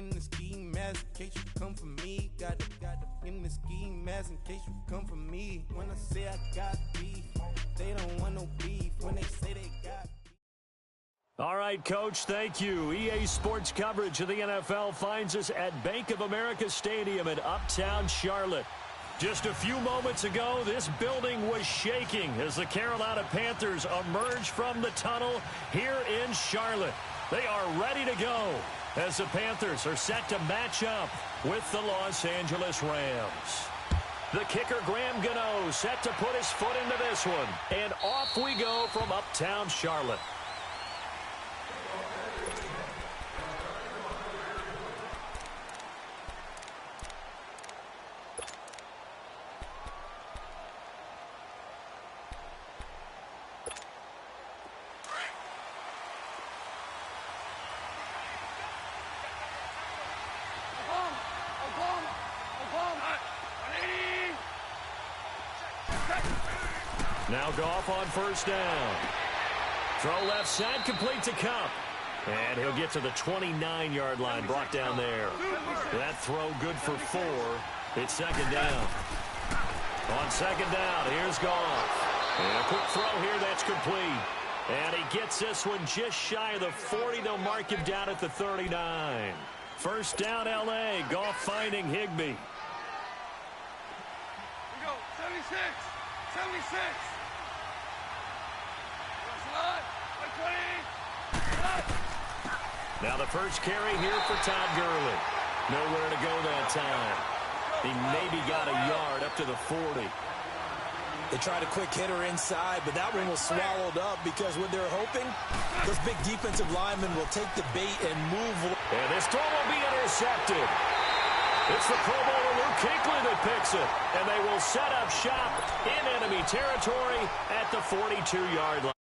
in the ski mask in case you come for me. Got it in the ski mask in case you come for me. When I say I got beef, they don't want no beef. When they say they got beef. All right, Coach, thank you. EA Sports coverage of the NFL finds us at Bank of America Stadium in Uptown Charlotte. Just a few moments ago, this building was shaking as the Carolina Panthers emerged from the tunnel here in Charlotte. They are ready to go as the Panthers are set to match up with the Los Angeles Rams. The kicker, Graham Gano, set to put his foot into this one. And off we go from Uptown Charlotte. Now Goff on first down. Throw left side, complete to Cup. And he'll get to the 29-yard line, brought down there. That throw good for 4. It's second down. On second down, here's Goff. And a quick throw here, that's complete. And he gets this one just shy of the 40. They'll mark him down at the 39. First down, L.A. Goff finding Higbee. We go, 76, 76. Now the first carry here for Todd Gurley. Nowhere to go that time. He maybe got a yard up to the 40. They tried a quick hitter inside, but that one was swallowed up because what they're hoping, those big defensive linemen will take the bait and move. And this throw will be intercepted. It's the Pro Bowler Luke Kuechly that picks it. And they will set up shop in enemy territory at the 42-yard line.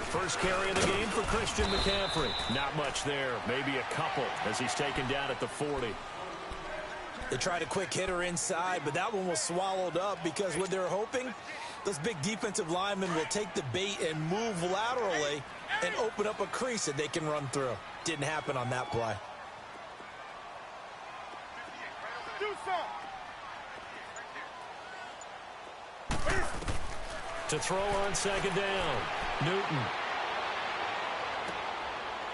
First carry of the game for Christian McCaffrey. Not much there. Maybe a couple as he's taken down at the 40. They tried a quick hitter inside, but that one was swallowed up because what they're hoping, those big defensive linemen will take the bait and move laterally and open up a crease that they can run through. Didn't happen on that play. To throw on second down, Newton.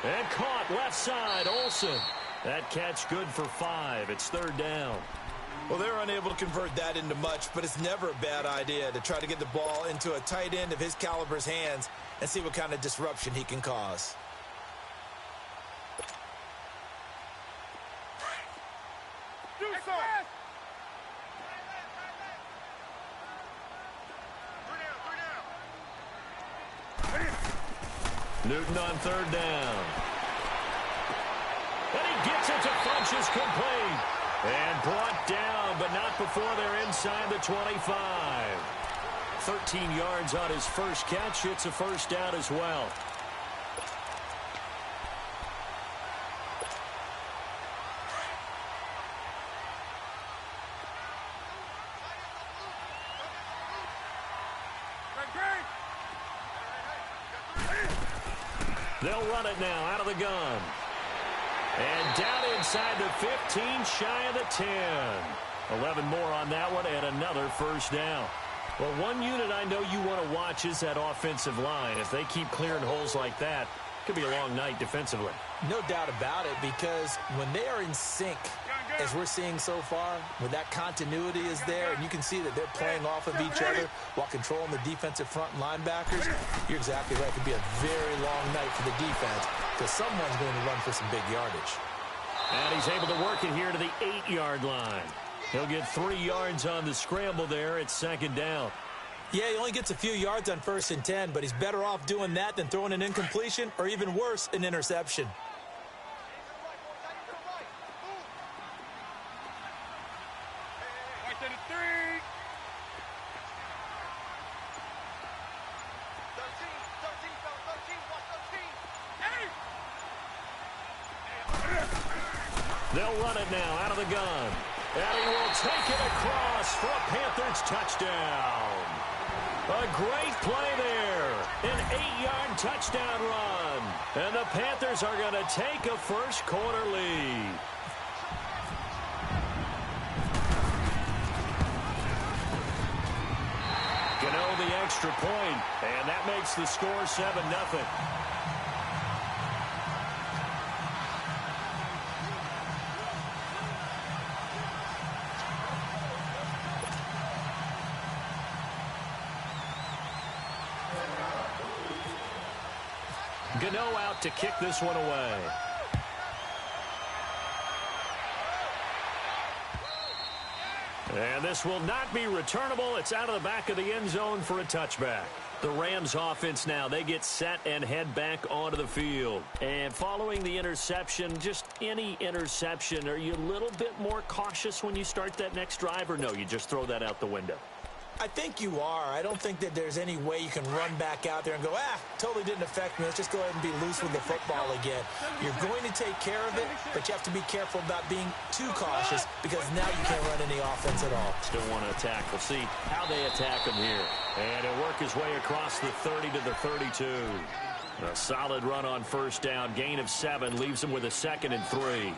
And caught left side, Olsen. That catch good for 5. It's third down. Well, they're unable to convert that into much, but it's never a bad idea to try to get the ball into a tight end of his caliber's hands and see what kind of disruption he can cause. Newton on third down. And he gets it to Funchess complete. And brought down, but not before they're inside the 25. 13 yards on his first catch. It's a first down as well. They'll run it now out of the gun. And down inside the 15, shy of the 10. 11 more on that one and another first down. Well, one unit I know you want to watch is that offensive line. If they keep clearing holes like that, it could be a long night defensively. No doubt about it, because when they are in sync, as we're seeing so far, when that continuity is there, and you can see that they're playing off of each other while controlling the defensive front and linebackers, you're exactly right. It could be a very long night for the defense because someone's going to run for some big yardage. And he's able to work it here to the 8-yard line. He'll get 3 yards on the scramble there. It's second down. Yeah, he only gets a few yards on 1st and 10, but he's better off doing that than throwing an incompletion or even worse, an interception. extended 3. 13, They'll run it now out of the gun. And he will take it across for a Panthers touchdown. A great play there. An 8-yard touchdown run. And the Panthers are going to take a first quarter lead. Gano the extra point, and that makes the score 7-0. Gano out to kick this one away. And this will not be returnable. It's out of the back of the end zone for a touchback. The Rams offense now, they get set and head back onto the field. And following the interception, just any interception, are you a little bit more cautious when you start that next drive, or no, you just throw that out the window? I think you are. I don't think that there's any way you can run back out there and go, totally didn't affect me. Let's just go ahead and be loose with the football again. You're going to take care of it, but you have to be careful about being too cautious because now you can't run any offense at all. Still want to attack. We'll see how they attack him here. And he'll work his way across the 30 to the 32. A solid run on first down. Gain of 7 leaves him with a 2nd and 3.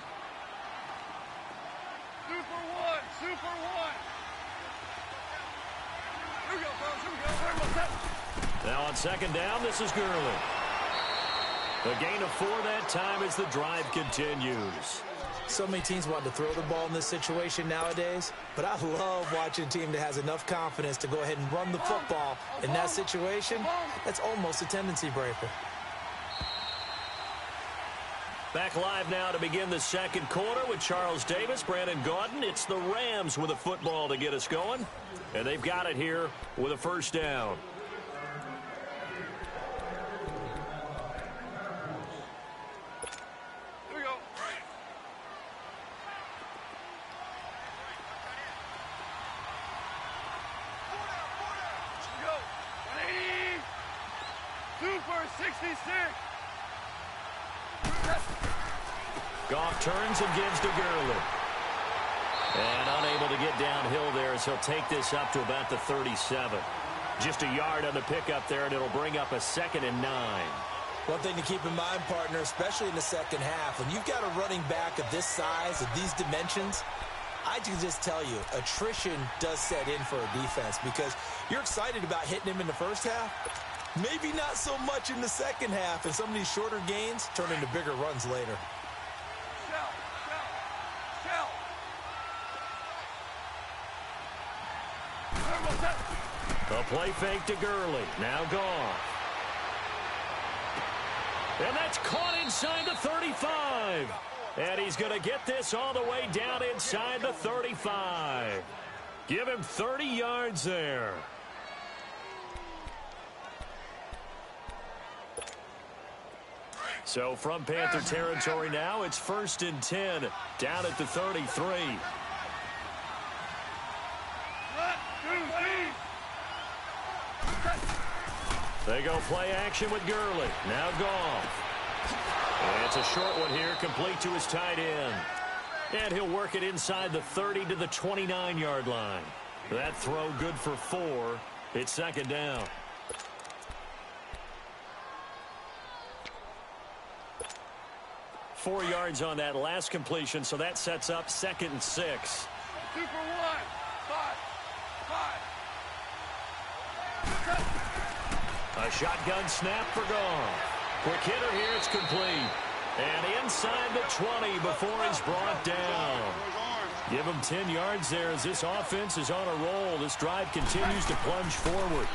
Super one. Now on second down, this is Gurley. A gain of 4 that time as the drive continues. So many teams want to throw the ball in this situation nowadays, but I love watching a team that has enough confidence to go ahead and run the football. In that situation, that's almost a tendency breaker. Back live now to begin the second quarter with Charles Davis, Brandon Gaudin. It's the Rams with a football to get us going, and they've got it here with a first down. Here we go. Here we go. 180. Super 66. Goff turns and gives to Gurley. And unable to get downhill there as he'll take this up to about the 37. Just a yard on the pickup there, and it'll bring up a 2nd and 9. One thing to keep in mind, partner, especially in the second half, when you've got a running back of this size, of these dimensions, I can just tell you, attrition does set in for a defense because you're excited about hitting him in the first half. Maybe not so much in the second half, and some of these shorter gains turn into bigger runs later. A play fake to Gurley. Now Goff. And that's caught inside the 35. And he's going to get this all the way down inside the 35. Give him 30 yards there. So from Panther territory now, it's 1st and 10 down at the 33. They go play action with Gurley. Now Goff. And it's a short one here, complete to his tight end. And he'll work it inside the 30 to the 29-yard line. That throw good for 4. It's 2nd down. Four yards on that last completion, so that sets up 2nd and 6. 2 for 1. 5. A shotgun snap for Goff. Quick hitter here, it's complete. And inside the 20 before he's brought down. Give him 10 yards there as this offense is on a roll. This drive continues to plunge forward.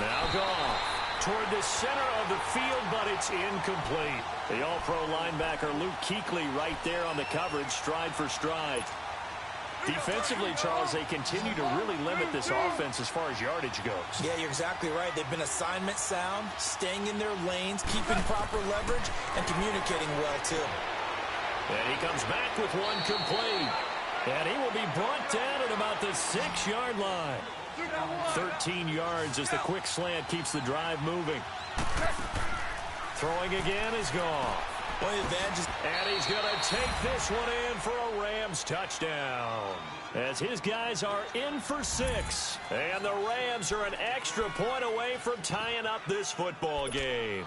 Now Goff toward the center of the field, but it's incomplete. The all-pro linebacker Luke Kuechly right there on the coverage, stride for stride. Defensively, Charles, they continue to really limit this offense as far as yardage goes. Yeah, you're exactly right. They've been assignment sound, staying in their lanes, keeping proper leverage, and communicating well, too. And he comes back with one complete. And he will be brought down at about about the 6-yard line. 13 yards as the quick slant keeps the drive moving. Throwing again is gone. One of the advantages. And he's going to take this one in for a Rams touchdown. As his guys are in for 6. And the Rams are an extra point away from tying up this football game.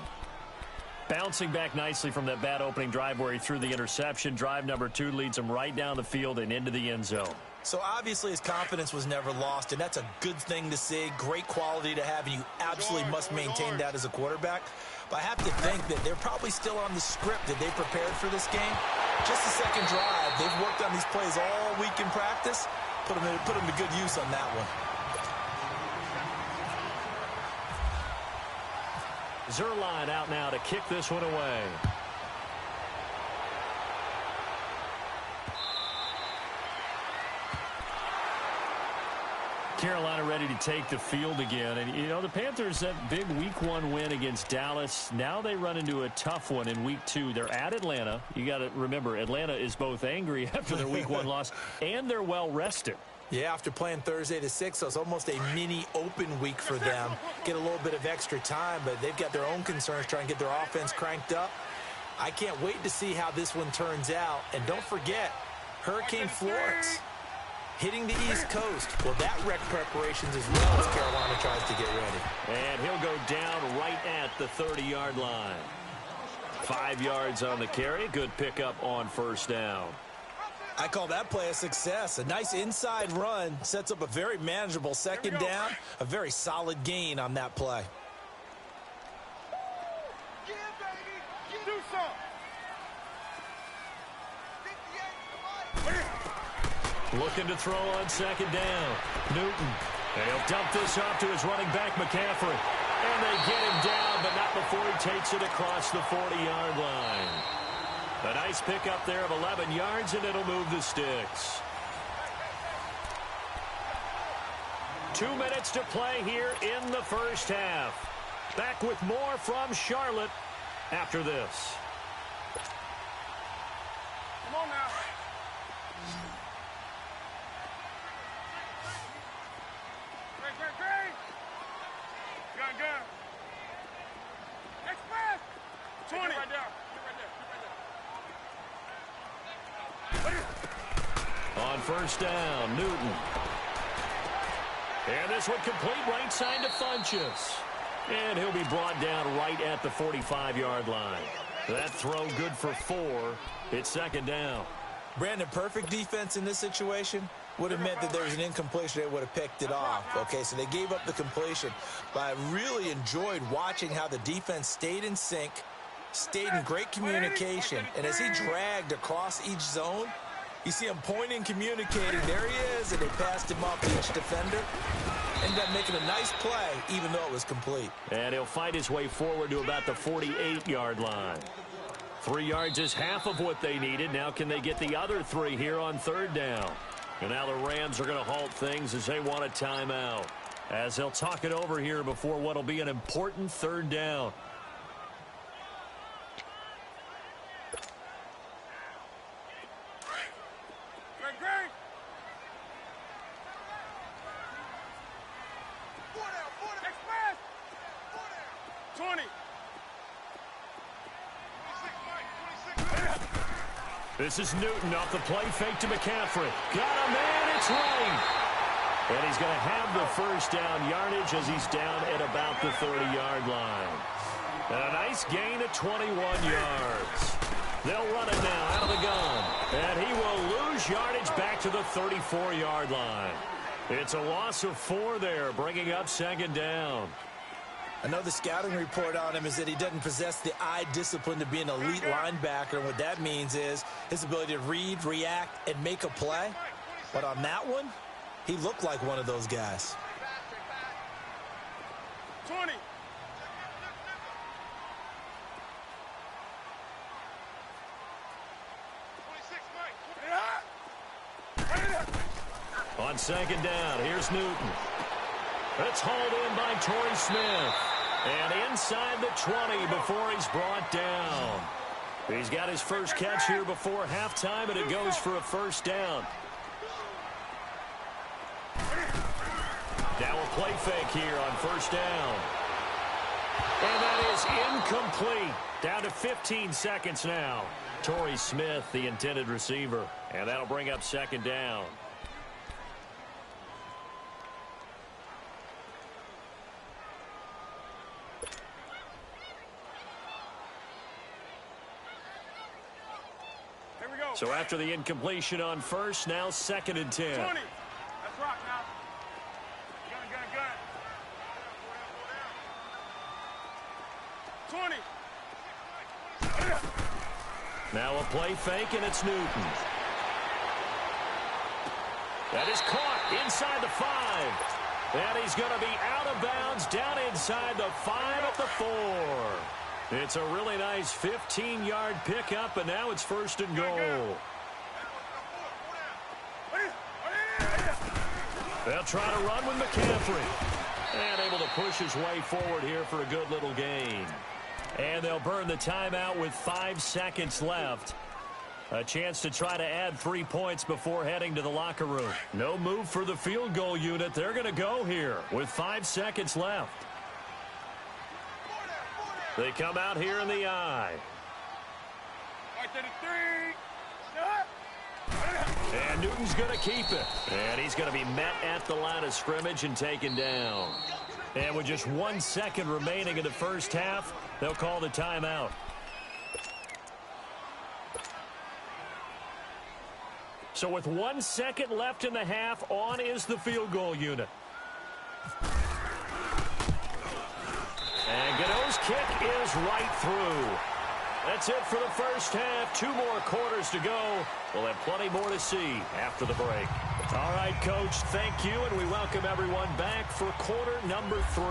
Bouncing back nicely from that bad opening drive where he threw the interception. Drive number 2 leads him right down the field and into the end zone. So obviously his confidence was never lost, and that's a good thing to see. Great quality to have, and you absolutely must maintain that as a quarterback. But I have to think that they're probably still on the script that they prepared for this game. Just the second drive. They've worked on these plays all week in practice. Put them to good use on that one. Zerline out now to kick this one away. Carolina ready to take the field again. And, you know, the Panthers, that big Week 1 win against Dallas, now they run into a tough one in Week 2. They're at Atlanta. You got to remember, Atlanta is both angry after their Week 1 loss, and they're well-rested. Yeah, after playing Thursday the 6th, so it's almost a mini open week for them. Get a little bit of extra time, but they've got their own concerns trying to get their offense cranked up. I can't wait to see how this one turns out. And don't forget, Hurricane Florence hitting the East Coast. Well, that wreck preparations as well as Carolina tries to get ready. And he'll go down right at the 30-yard line. 5 yards on the carry. Good pickup on first down. I call that play a success. A nice inside run sets up a very manageable second down. A very solid gain on that play. Yeah, baby. Do something. Looking to throw on second down. Newton. He'll dump this off to his running back, McCaffrey. And they get him down, but not before he takes it across the 40-yard line. A nice pickup there of 11 yards, and it'll move the sticks. 2 minutes to play here in the first half. Back with more from Charlotte after this. Come on now. Great. Gun. Next pass. 20. Right there. On first down, Newton. And this one complete right side to Funchess. And he'll be brought down right at the 45-yard line. That throw good for 4. It's second down. Brandon, perfect defense in this situation would have meant that there was an incompletion. They would have picked it off. Okay, so they gave up the completion. But I really enjoyed watching how the defense stayed in sync, stayed in great communication. And as he dragged across each zone, you see him pointing, communicating. There he is, and they passed him off to each defender. Ended up making a nice play, even though it was complete. And he'll fight his way forward to about the 48-yard line. 3 yards is half of what they needed. Now can they get the other 3 here on third down? And now the Rams are going to halt things as they want a timeout, as they'll talk it over here before what will be an important third down. Great. 20. This is Newton off the play fake to McCaffrey. Got a man, it's right. And he's going to have the first down yardage as he's down at about the 30-yard line. And a nice gain of 21 yards. They'll run it now out of the gun. And he will lose yardage back to the 34-yard line. It's a loss of 4 there, bringing up second down. I know the scouting report on him is that he doesn't possess the eye discipline to be an elite linebacker. And what that means is his ability to read, react, and make a play. But on that one, he looked like one of those guys. 20. On second down, here's Newton. It's hauled in by Torrey Smith. And inside the 20 before he's brought down. He's got his first catch here before halftime, and it goes for a first down. play fake here on first down. And that is incomplete. Down to 15 seconds now. Torrey Smith, the intended receiver. And that'll bring up second down. Here we go. So after the incompletion on first, now 2nd and 10. 20. That's rock now. Gun. 20. Now a play fake, and it's Newton. That is caught inside the 5. And he's going to be out of bounds down inside the 5 at the 4. It's a really nice 15-yard pickup, and now it's 1st and goal. They'll try to run with McCaffrey. And able to push his way forward here for a good little gain. And they'll burn the timeout with 5 seconds left. A chance to try to add 3 points before heading to the locker room. No move for the field goal unit. They're going to go here with 5 seconds left. They come out here in the eye. Right to the 3. And Newton's going to keep it. And he's going to be met at the line of scrimmage and taken down. And with just 1 second remaining in the first half, they'll call the timeout. So with 1 second left in the half, on is the field goal unit. And Godot's kick is right through. That's it for the first half. 2 more quarters to go. We'll have plenty more to see after the break. All right, Coach, thank you, and we welcome everyone back for quarter number 3.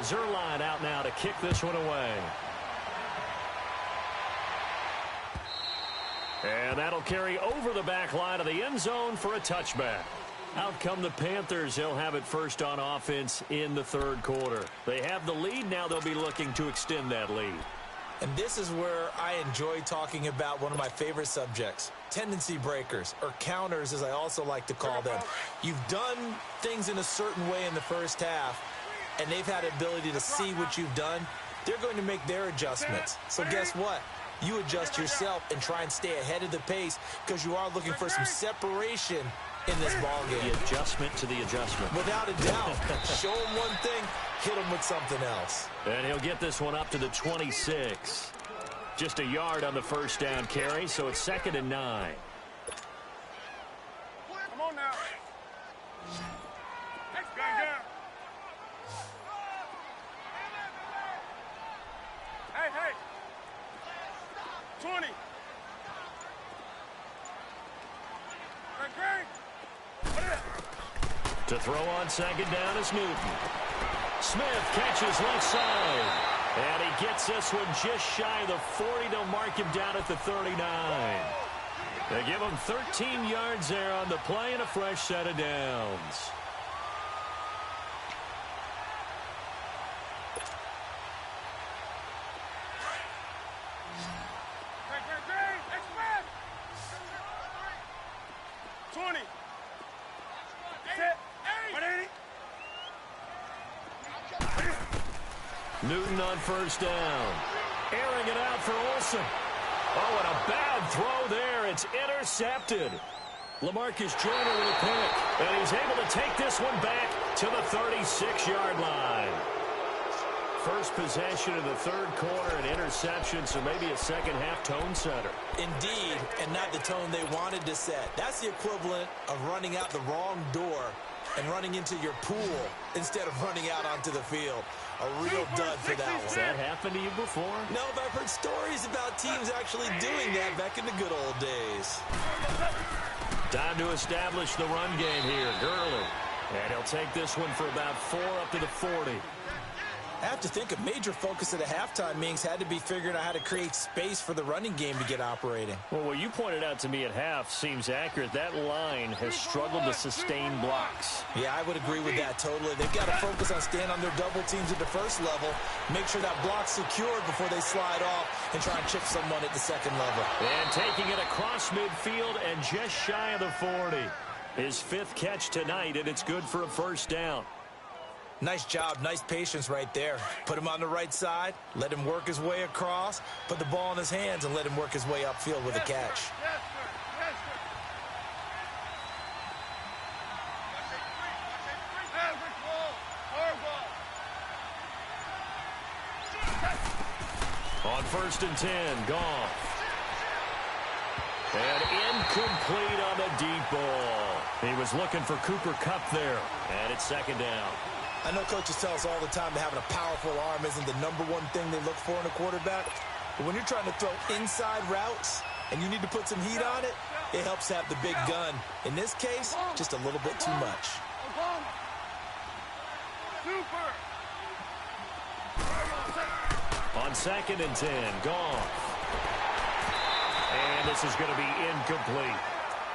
Zerline out now to kick this one away. And that'll carry over the back line of the end zone for a touchback. Out come the Panthers. They'll have it first on offense in the 3rd quarter. They have the lead. Now they'll be looking to extend that lead. And this is where I enjoy talking about one of my favorite subjects, tendency breakers, or counters as I also like to call them. You've done things in a certain way in the first half, and they've had ability to see what you've done. They're going to make their adjustments. So guess what? You adjust yourself and try and stay ahead of the pace because you are looking for some separation in this ballgame. The adjustment to the adjustment. Without a doubt. Show him one thing, hit him with something else. And he'll get this one up to the 26. Just a yard on the first down carry, so it's 2nd and 9. Come on now. Gun. Hey. 20. Great. To throw on 2nd down is Newton. Smith catches left side. And he gets this one just shy of the 40 to mark him down at the 39. They give him 13 yards there on the play and a fresh set of downs. Newton on first down. Airing it out for Olsen. Oh, and a bad throw there. It's intercepted. LaMarcus Joyner with a pick. And he's able to take this one back to the 36-yard line. First possession of the 3rd quarter, an interception, so maybe a second-half tone setter. Indeed, and not the tone they wanted to set. That's the equivalent of running out the wrong door and running into your pool instead of running out onto the field. A real dud for that one. Has that happened to you before? No, but I've heard stories about teams actually doing that back in the good old days. Time to establish the run game here. Gurley. And he'll take this one for about 4 up to the 40. I have to think a major focus of the halftime meetings had to be figuring out how to create space for the running game to get operating. Well, what you pointed out to me at half seems accurate. That line has struggled to sustain blocks. Yeah, I would agree with that totally. They've got to focus on staying on their double teams at the first level, make sure that block's secured before they slide off and try and chip someone at the second level. And taking it across midfield and just shy of the 40. His 5th catch tonight, and it's good for a first down. Nice job, nice patience right there. Put him on the right side, let him work his way across, put the ball in his hands, and let him work his way upfield with a catch. Yes, sir. Yes, sir. Average ball. Hard ball. On 1st and 10, Goff. And incomplete on the deep ball. He was looking for Cooper Kupp there, and it's 2nd down. I know coaches tell us all the time that having a powerful arm isn't the #1 thing they look for in a quarterback. But when you're trying to throw inside routes and you need to put some heat on it, it helps have the big gun. In this case, just a little bit too much. Obama. Super. On 2nd and 10, Goff. And this is going to be incomplete.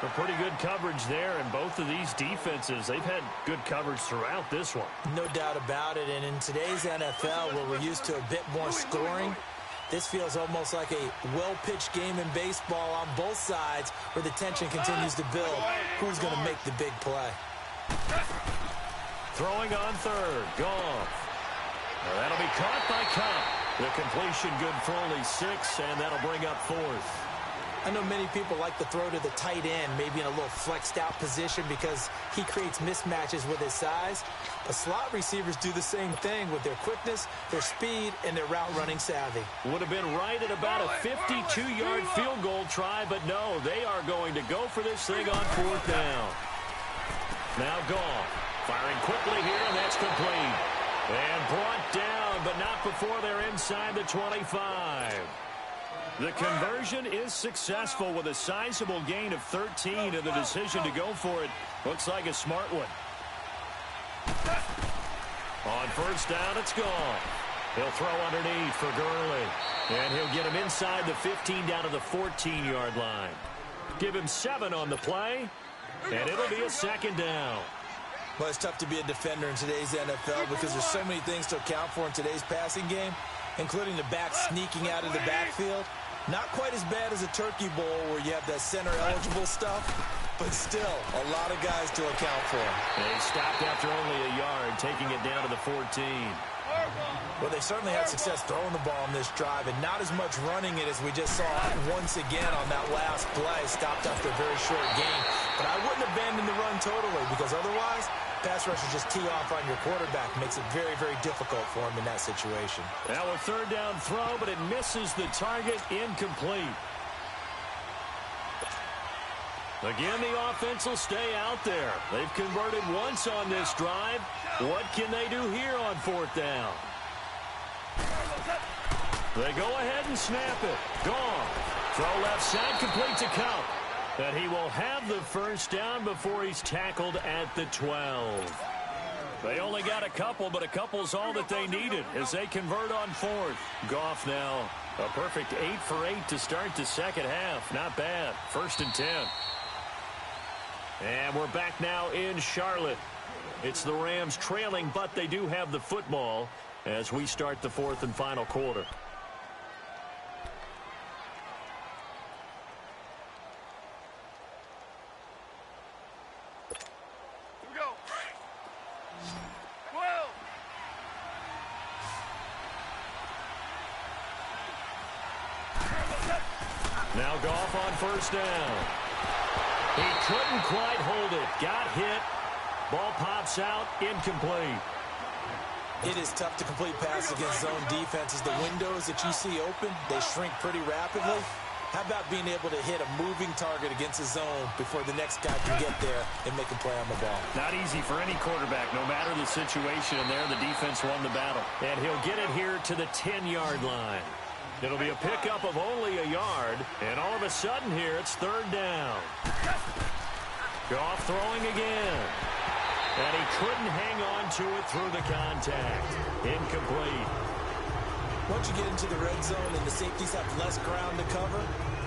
A pretty good coverage there, and both of these defenses, they've had good coverage throughout this one. No doubt about it, and in today's NFL, where we're used to a bit more scoring, this feels almost like a well-pitched game in baseball on both sides where the tension continues to build. Who's going to make the big play? Throwing on 3rd, Goff. Well, that'll be caught by Kupp. The completion good for only 6, and that'll bring up 4th. I know many people like to throw to the tight end, maybe in a little flexed out position because he creates mismatches with his size. But slot receivers do the same thing with their quickness, their speed, and their route running savvy. Would have been right at about a 52-yard field goal try, but no, they are going to go for this thing on 4th down. Now Goff, firing quickly here, and that's complete. And brought down, but not before they're inside the 25. The conversion is successful with a sizable gain of 13, and the decision to go for it looks like a smart one. On 1st down, it's Goff. He'll throw underneath for Gurley, and he'll get him inside the 15 down to the 14-yard line. Give him 7 on the play, and it'll be a 2nd down. Well, it's tough to be a defender in today's NFL because there's so many things to account for in today's passing game, including the back sneaking out of the backfield. Not quite as bad as a turkey bowl where you have that center-eligible stuff, but still a lot of guys to account for. They stopped after only a yard, taking it down to the 14. Well, they certainly had success throwing the ball on this drive, and not as much running it as we just saw once again on that last play. Stopped after a very short gain. But I wouldn't abandon the run totally, because otherwise, pass rushers just tee off on your quarterback. Makes it very, very difficult for him in that situation. Now a 3rd down throw, but it misses the target. Incomplete. Again, the offense will stay out there. They've converted once on this drive. What can they do here on 4th down? They go ahead and snap it. Goff. Throw left side, complete to Kupp. And he will have the 1st down before he's tackled at the 12. They only got a couple, but a couple's all that they needed as they convert on 4th. Goff now a perfect 8 for 8 to start the 2nd half. Not bad. 1st and 10. And we're back now in Charlotte. It's the Rams trailing, but they do have the football as we start the 4th and final quarter. Here we go. 12. Now Goff on 1st down. He couldn't quite hold it. Got hit. Ball pops out. Incomplete. It is tough to complete passes against zone defenses. The windows that you see open, they shrink pretty rapidly. How about being able to hit a moving target against a zone before the next guy can get there and make a play on the ball? Not easy for any quarterback, no matter the situation. And there, the defense won the battle. And he'll get it here to the 10-yard line. It'll be a pickup of only a yard. And all of a sudden here, it's 3rd down. Goff throwing again. And he couldn't hang on to it through the contact. Incomplete. Once you get into the red zone and the safeties have less ground to cover,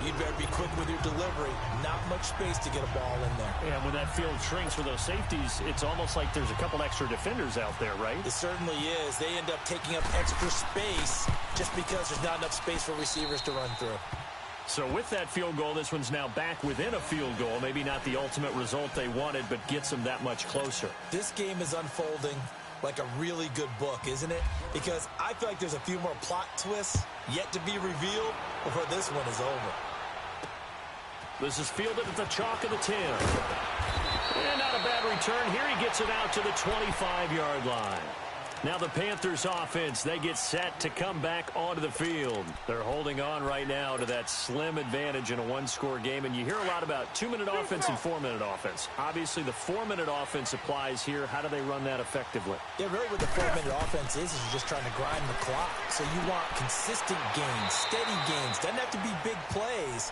you'd better be quick with your delivery. Not much space to get a ball in there. And when that field shrinks for those safeties, it's almost like there's a couple extra defenders out there, right? It certainly is. They end up taking up extra space just because there's not enough space for receivers to run through. So with that field goal, this one's now back within a field goal. Maybe not the ultimate result they wanted, but gets them that much closer. This game is unfolding like a really good book, isn't it? Because I feel like there's a few more plot twists yet to be revealed before this one is over. This is fielded at the chalk of the 10. And not a bad return. Here he gets it out to the 25-yard line. Now the Panthers offense, they get set to come back onto the field. They're holding on right now to that slim advantage in a one-score game. And you hear a lot about 2-minute offense and 4-minute offense. Obviously, the 4-minute offense applies here. How do they run that effectively? Yeah, really what the 4-minute offense is you're just trying to grind the clock. So you want consistent gains, steady gains. Doesn't have to be big plays,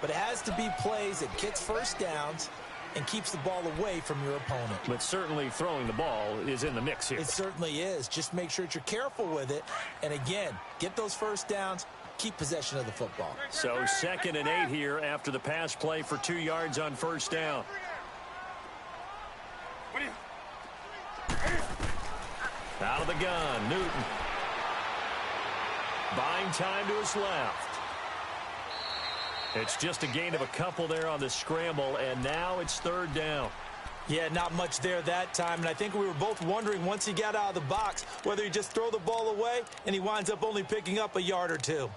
but it has to be plays that gets first downs and keeps the ball away from your opponent. But certainly throwing the ball is in the mix here. It certainly is. Just make sure that you're careful with it. And again, get those first downs, keep possession of the football. So 2nd and 8 here after the pass play for 2 yards on first down. Out of the gun, Newton. Buying time to his left. It's just a gain of a couple there on the scramble, and now it's 3rd down. Yeah, not much there that time, and I think we were both wondering once he got out of the box whether he just throw the ball away and he winds up only picking up a yard or two.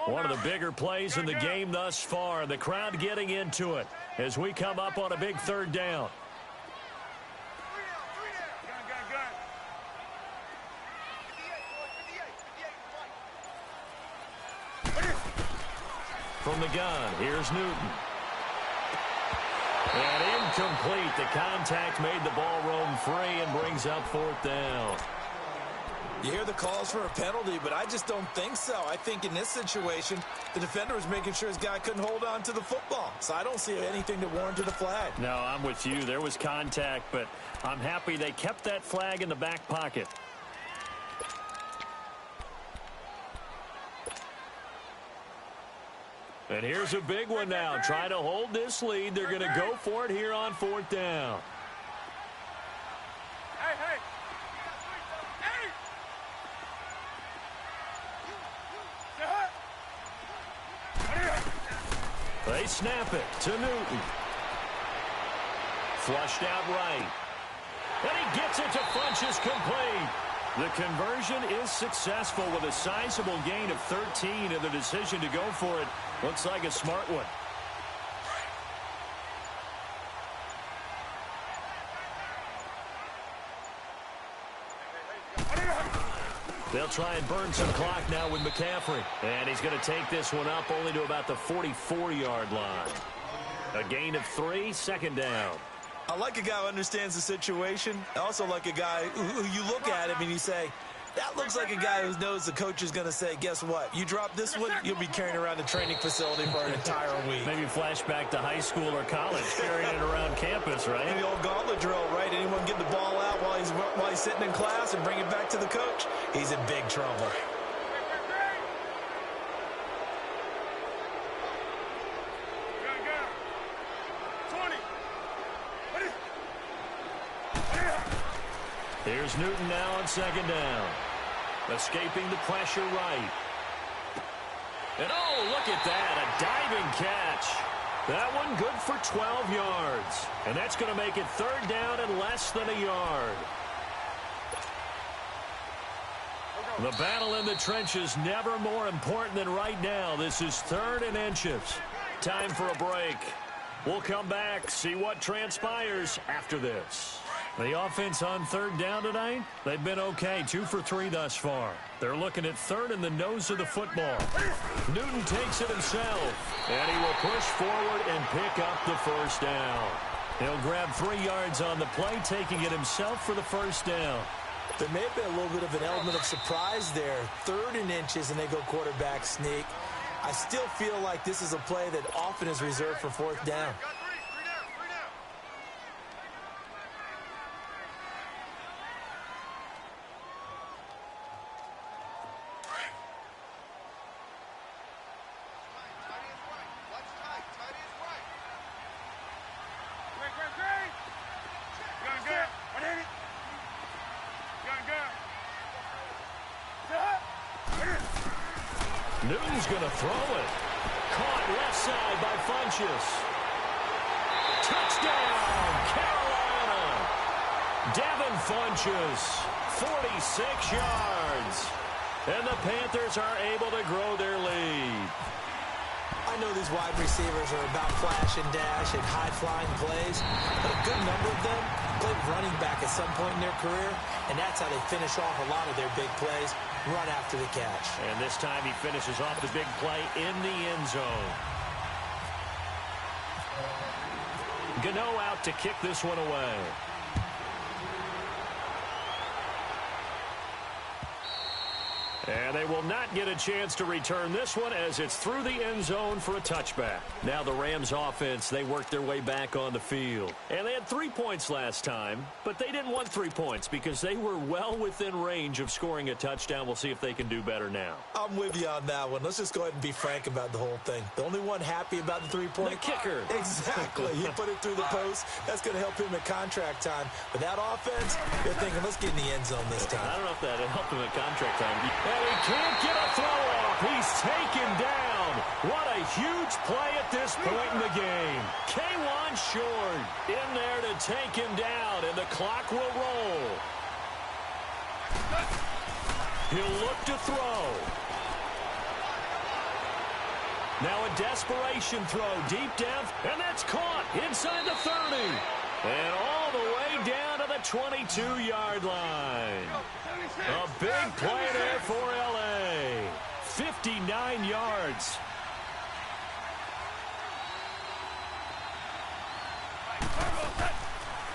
One of the bigger plays in the game thus far. The crowd getting into it as we come up on a big 3rd down. From the gun, here's Newton. And incomplete. The contact made the ball roam free and brings up 4th down. You hear the calls for a penalty, but I just don't think so. I think in this situation, the defender was making sure his guy couldn't hold on to the football. So I don't see anything that warranted a flag. No, I'm with you. There was contact, but I'm happy they kept that flag in the back pocket. And here's a big one now. Try to hold this lead. They're going to go for it here on 4th down. They snap it to Newton. Flushed out right. And he gets it to Funchess complete. The conversion is successful with a sizable gain of 13, and the decision to go for it looks like a smart one. They'll try and burn some clock now with McCaffrey. And he's going to take this one up only to about the 44-yard line. A gain of 3, 2nd down. I like a guy who understands the situation. I also like a guy who you look at him and you say, that looks like a guy who knows the coach is going to say, guess what? You drop this one, you'll be carrying around the training facility for an entire week. Maybe flashback to high school or college, carrying it around campus, right? And the old gauntlet drill, right? Anyone get the ball out while he's sitting in class and bring it back to the coach? He's in big trouble. Here's Newton now on 2nd down. Escaping the pressure right. And oh, look at that, a diving catch. That one good for 12 yards. And that's going to make it 3rd down and less than a yard. The battle in the trenches never more important than right now. This is 3rd and inches. Time for a break. We'll come back, see what transpires after this. The offense on 3rd down tonight, they've been okay, 2 for 3 thus far. They're looking at 3rd in the nose of the football. Newton takes it himself, and he will push forward and pick up the 1st down. He'll grab 3 yards on the play, taking it himself for the 1st down. There may have been a little bit of an element of surprise there. 3rd and inches, and they go quarterback sneak. I still feel like this is a play that often is reserved for 4th down. Newton's going to throw it. caught left side by Funchess. Touchdown, Carolina. Devin Funchess, 46 yards. And the Panthers are able to grow their lead. I know these wide receivers are about flash and dash and high-flying plays, but a good number of them played running back at some point in their career, and that's how they finish off a lot of their big plays, run after the catch. And this time he finishes off the big play in the end zone. Gano out to kick this one away. And they will not get a chance to return this one as it's through the end zone for a touchback. Now the Rams offense, they worked their way back on the field. And they had 3 points last time, but they didn't want 3 points because they were well within range of scoring a touchdown. We'll see if they can do better now. I'm with you on that one. Let's just go ahead and be frank about the whole thing. The only one happy about the three-point. The kicker. Exactly. He put it through the post. That's going to help him at contract time. But that offense, they're thinking, let's get in the end zone this time. I don't know if that helped him at contract time. And he can't get a throw off. He's taken down. What a huge play at this point in the game. K'Wan Short in there to take him down, and the clock will roll. He'll look to throw. Now a desperation throw deep down, and that's caught inside the 30. And all the way down to the 22-yard line. A big play there for L.A. 59 yards.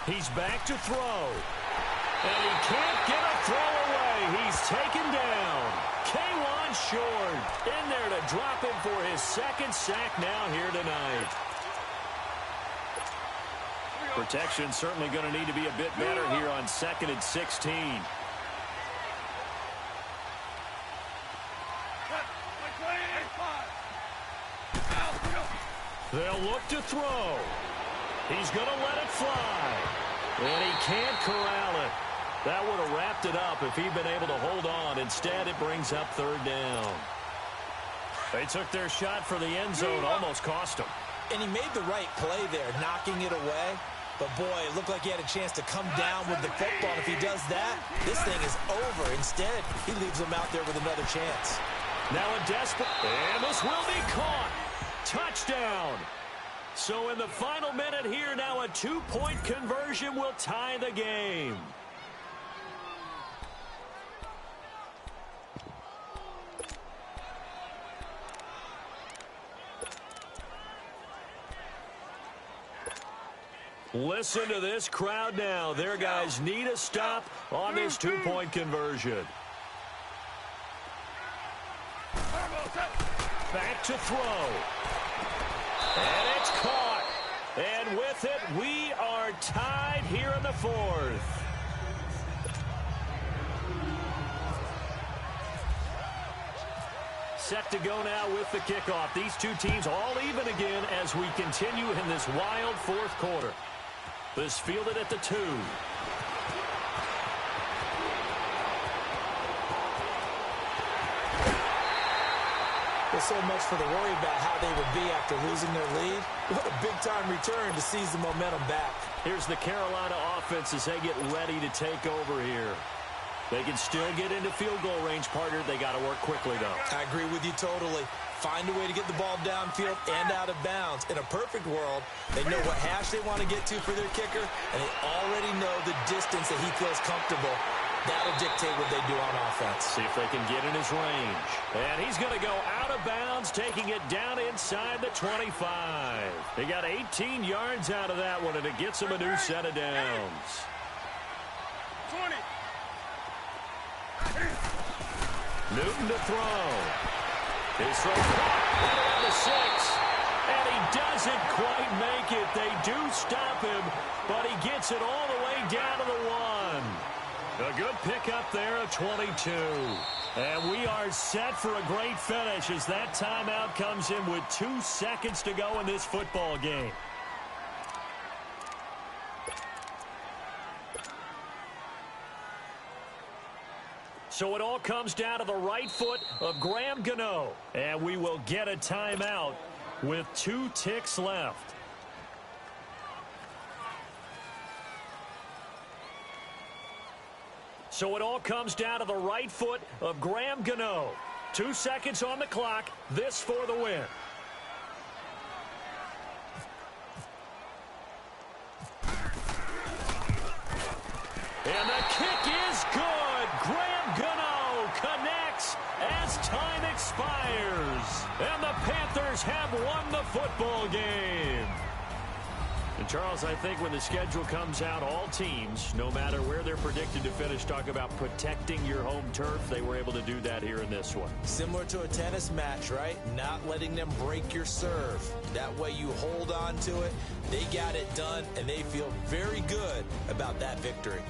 He's back to throw. And he can't get a throw away. He's taken down. K'Wan Short in there to drop him for his second sack now here tonight. Protection certainly going to need to be a bit better here on 2nd and 16. They'll look to throw. He's going to let it fly. And he can't corral it. That would have wrapped it up if he'd been able to hold on. Instead, it brings up 3rd down. They took their shot for the end zone, almost cost him. And he made the right play there, knocking it away. But, boy, it looked like he had a chance to come down with the football. If he does that, this thing is over. Instead, he leaves him out there with another chance. Now a desperate, and this will be caught. Touchdown. So in the final minute here, now a 2-point conversion will tie the game. Listen to this crowd now. Their guys need a stop on this 2-point conversion. Back to throw. And it's caught. And with it, we are tied here in the 4th. Set to go now with the kickoff. These two teams all even again as we continue in this wild 4th quarter. This fielded at the 2. There's so much for the worry about how they would be after losing their lead. What a big-time return to seize the momentum back. Here's the Carolina offense as they get ready to take over here. They can still get into field goal range, partner. They got to work quickly, though. I agree with you totally. Find a way to get the ball downfield and out of bounds. In a perfect world, they know what hash they want to get to for their kicker, and they already know the distance that he feels comfortable. That'll dictate what they do on offense. See if they can get in his range. And he's going to go out of bounds, taking it down inside the 25. They got 18 yards out of that one, and it gets him a new set of downs. 20. Newton to throw. His throw right around the 6. And he doesn't quite make it. They do stop him, but he gets it all the way down to the 1. A good pickup there of 22. And we are set for a great finish as that timeout comes in with 2 seconds to go in this football game. So it all comes down to the right foot of Graham Gano. And we will get a timeout with 2 ticks left. So it all comes down to the right foot of Graham Gano. 2 seconds on the clock. This for the win. And the kick is good. Graham Gano connects as time expires. And the Panthers have won the football game. And Charles, I think when the schedule comes out, all teams, no matter where they're predicted to finish, talk about protecting your home turf. They were able to do that here in this one. Similar to a tennis match, right? Not letting them break your serve. That way you hold on to it. They got it done, and they feel very good about that victory.